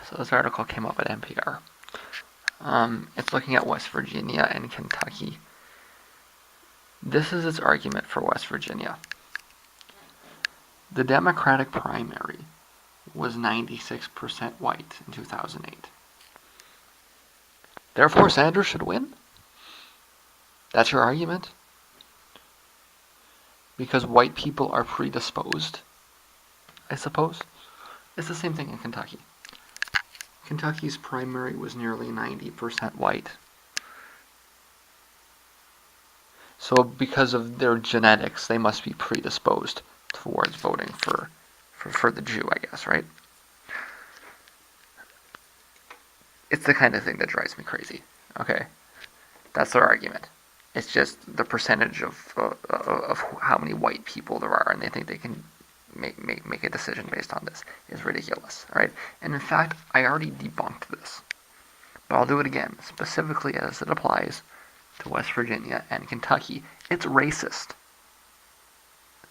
So this article came up at NPR. It's looking at West Virginia and Kentucky. This is its argument for West Virginia. The Democratic primary was 96% white in 2008. Therefore, Sanders should win? That's your argument? Because white people are predisposed, I suppose? It's the same thing in Kentucky. Kentucky's primary was nearly 90% white. So because of their genetics, they must be predisposed towards voting for the Jew, I guess, right? It's the kind of thing that drives me crazy. Okay, that's their argument. It's just the percentage of how many white people there are, and they think they can make a decision based on this is ridiculous, right? And in fact, I already debunked this, but I'll do it again, specifically as it applies to West Virginia and Kentucky. It's racist.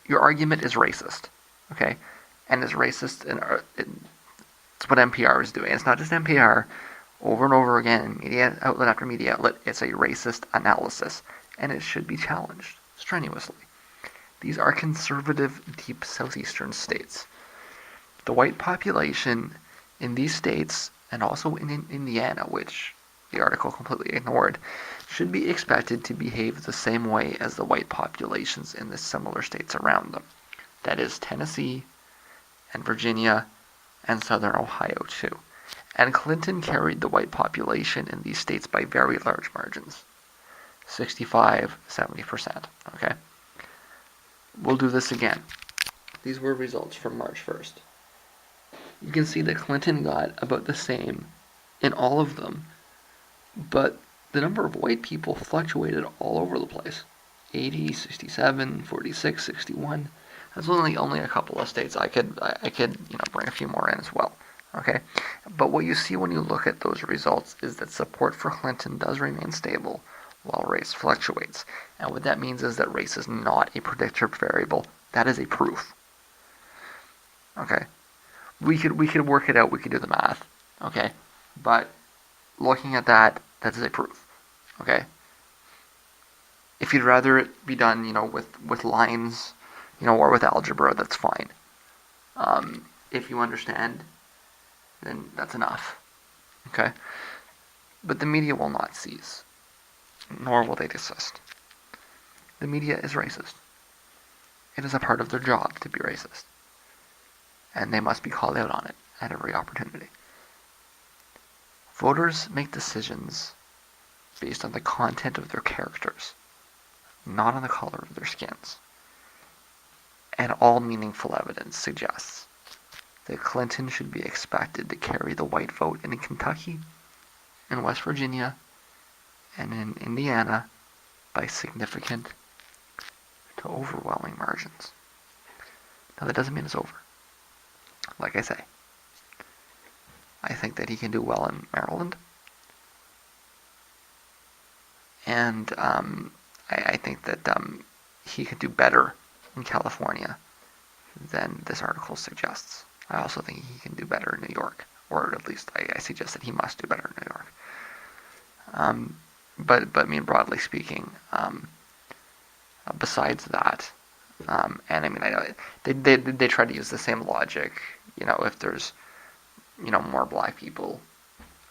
Your argument is racist, okay? And it's racist, and it's what NPR is doing. It's not just NPR. Over and over again, media outlet after media outlet, it's a racist analysis, and it should be challenged strenuously. These are conservative, deep southeastern states. The white population in these states, and also in Indiana, which the article completely ignored, should be expected to behave the same way as the white populations in the similar states around them. That is Tennessee and Virginia and southern Ohio too. And Clinton carried the white population in these states by very large margins. 65-70%, okay? We'll do this again. These were results from March 1st. You can see that Clinton got about the same in all of them, but the number of white people fluctuated all over the place. 80, 67, 46, 61. That's only a couple of states. I could bring a few more in as well. Okay, but what you see when you look at those results is that support for Clinton does remain stable while race fluctuates. And what that means is that race is not a predictor variable. That is a proof. Okay, we could work it out. We could do the math. Okay, but looking at that is a proof. Okay. If you'd rather it be done, with lines, or with algebra, that's fine. If you understand, then that's enough. Okay? But the media will not cease, nor will they desist. The media is racist. It is a part of their job to be racist. And they must be called out on it at every opportunity. Voters make decisions based on the content of their characters, not on the color of their skins. And all meaningful evidence suggests that Clinton should be expected to carry the white vote in Kentucky, in West Virginia, and in Indiana by significant to overwhelming margins. Now that doesn't mean it's over. Like I say, I think that he can do well in Maryland, and I think that he could do better in California than this article suggests. I also think he can do better in New York, or at least I suggest that he must do better in New York. But I mean, broadly speaking, besides that, and I mean, I know they try to use the same logic. If there's more black people,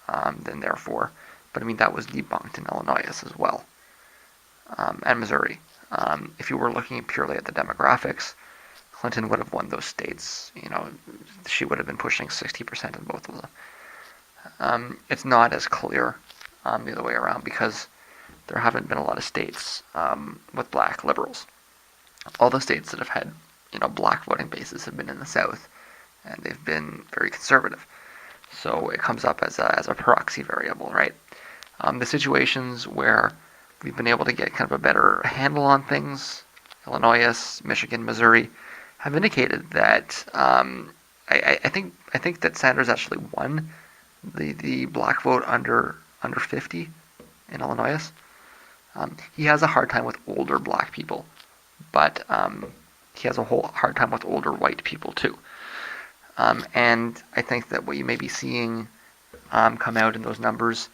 then therefore. But I mean, that was debunked in Illinois as well, and Missouri. If you were looking purely at the demographics, Clinton would have won those states. She would have been pushing 60% in both of them. It's not as clear the other way around because there haven't been a lot of states with black liberals. All the states that have had black voting bases have been in the South, and they've been very conservative. So it comes up as a proxy variable, right? The situations where we've been able to get kind of a better handle on things, Illinois, Michigan, Missouri, have indicated that I think that Sanders actually won the black vote under 50 in Illinois. He has a hard time with older black people, but he has a whole hard time with older white people too. And I think that what you may be seeing come out in those numbers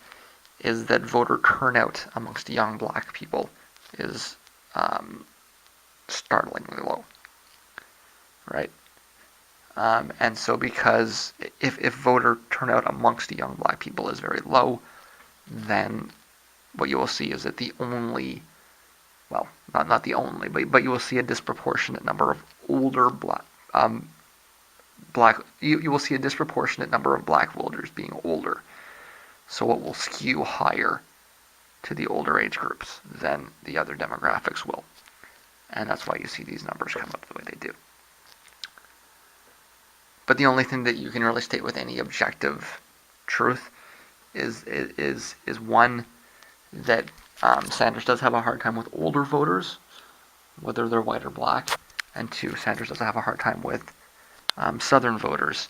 is that voter turnout amongst young black people is startlingly low, right? And so because if voter turnout amongst young black people is very low, then what you will see is that the only, well, not the only, but you will see a disproportionate number of older you will see a disproportionate number of black voters being older. So it will skew higher to the older age groups than the other demographics will. And that's why you see these numbers come up the way they do. But the only thing that you can really state with any objective truth is one, that Sanders does have a hard time with older voters, whether they're white or black, and two, Sanders does have a hard time with Southern voters,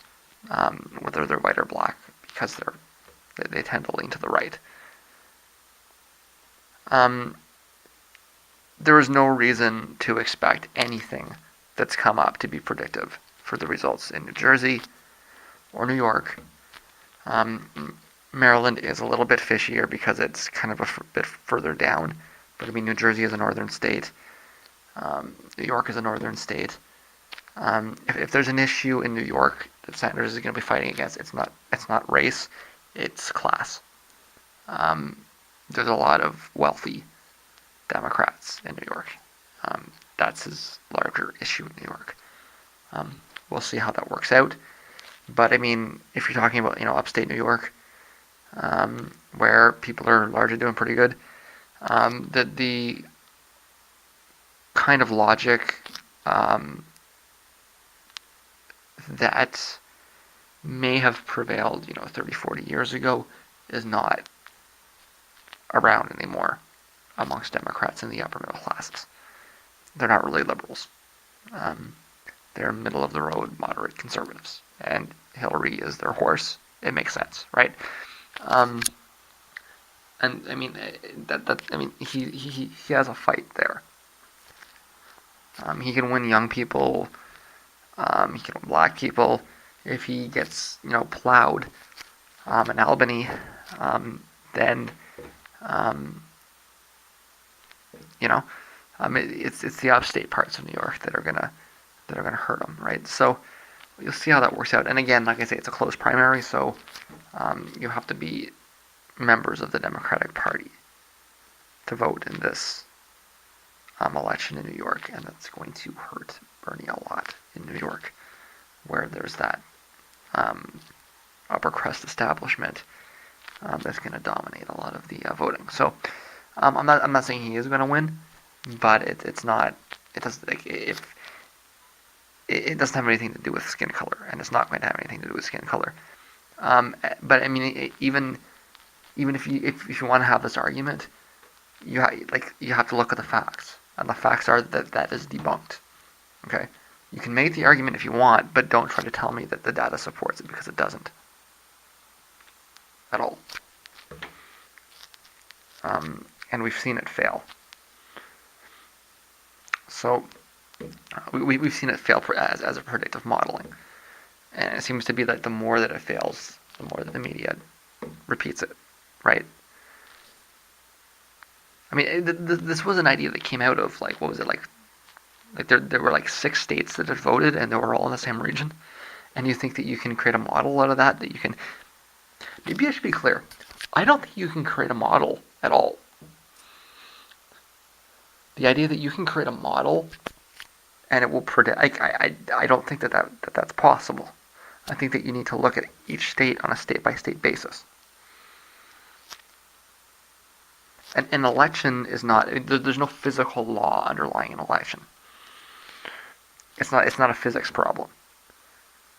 whether they're white or black, because they tend to lean to the right. There is no reason to expect anything that's come up to be predictive for the results in New Jersey or New York. Maryland is a little bit fishier because it's kind of a bit further down, but I mean, New Jersey is a northern state. New York is a northern state. If there's an issue in New York that Sanders is going to be fighting against, it's not race, it's class. There's a lot of wealthy Democrats in New York. That's his larger issue in New York. We'll see how that works out. But I mean, if you're talking about upstate New York, where people are largely doing pretty good, the kind of logic that may have prevailed 30, 40 years ago is not around anymore amongst Democrats in the upper middle classes. They're not really liberals. They're middle of the road moderate conservatives, and Hillary is their horse. It makes sense, right? And I mean he has a fight there. He can win young people. He can win black people. If he gets plowed in Albany, then it's the upstate parts of New York that are gonna hurt him, right? So you'll see how that works out. And again, like I say, it's a close primary, so you have to be members of the Democratic Party to vote in this election in New York, and that's going to hurt Bernie a lot in New York, where there's that upper crust establishment that's going to dominate a lot of the voting. So I'm not saying he is going to win, but it doesn't have anything to do with skin color, and it's not going to have anything to do with skin color. But I mean, even if you want to have this argument, you have to look at the facts, and the facts are that is debunked. Okay, you can make the argument if you want, but don't try to tell me that the data supports it, because it doesn't at all. And we've seen it fail. So we've seen it fail as a predictive modeling, and it seems to be that the more that it fails, the more that the media repeats it, right? I mean, this was an idea that came out of what was it like there were 6 states that had voted, and they were all in the same region, and you think that you can create a model out of that you can. Maybe I should be clear. I don't think you can create a model at all. The idea that you can create a model and it will predict, I don't think that's possible. I think that you need to look at each state on a state-by-state basis. An election is not, there's no physical law underlying an election. It's not a physics problem.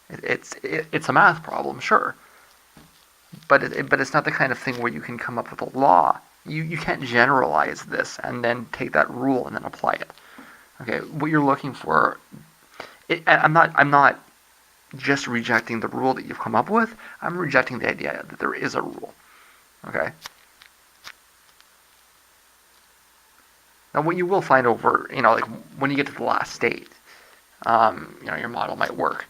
It's a math problem, sure. But it's not the kind of thing where you can come up with a law. You can't generalize this and then take that rule and then apply it. Okay, what you're looking for, I'm not just rejecting the rule that you've come up with. I'm rejecting the idea that there is a rule. Okay. Now, what you will find over, when you get to the last state, your model might work.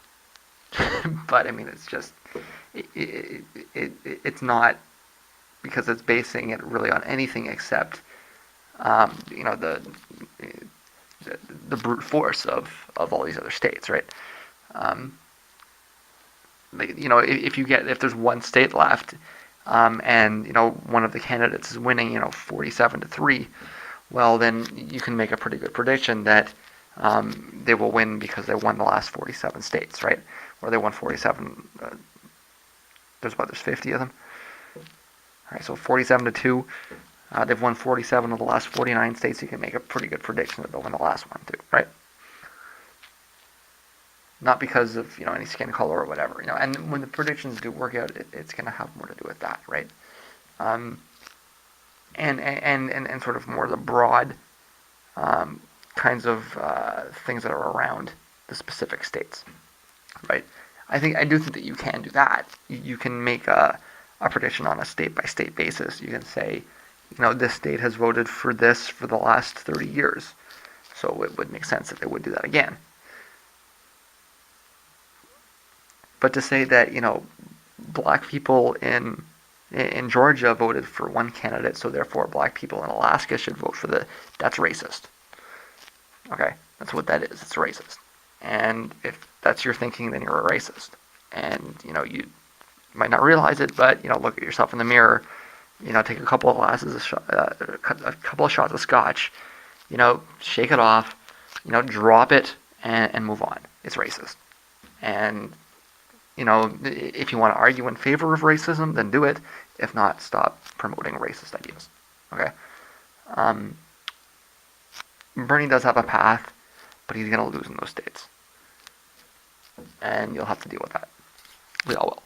But I mean, it's not, because it's basing it really on anything except the brute force of all these other states, right? Um, if there's one state left, and one of the candidates is winning 47-3, well, then you can make a pretty good prediction that they will win because they won the last 47 states, right? Or they won 47. There's 50 of them. All right, so 47-2. They've won 47 of the last 49 states. You can make a pretty good prediction that they'll win the last one too, right? Not because of any skin color or whatever, And when the predictions do work out, it's going to have more to do with that, right? And sort of more the broad kinds of things that are around the specific states, right? I do think that you can do that. You can make a prediction on a state-by-state basis. You can say, this state has voted for this for the last 30 years, so it would make sense that they would do that again. But to say that black people in Georgia voted for one candidate, so therefore black people in Alaska should vote for that's racist. Okay, that's what that is. It's racist. And if that's your thinking, then you're a racist. And you might not realize it, but look at yourself in the mirror. Take a couple of glasses a couple of shots of scotch. Shake it off. Drop it and move on. It's racist. And if you want to argue in favor of racism, then do it. If not, stop promoting racist ideas. Okay. Bernie does have a path, but he's going to lose in those states. And you'll have to deal with that. We all will.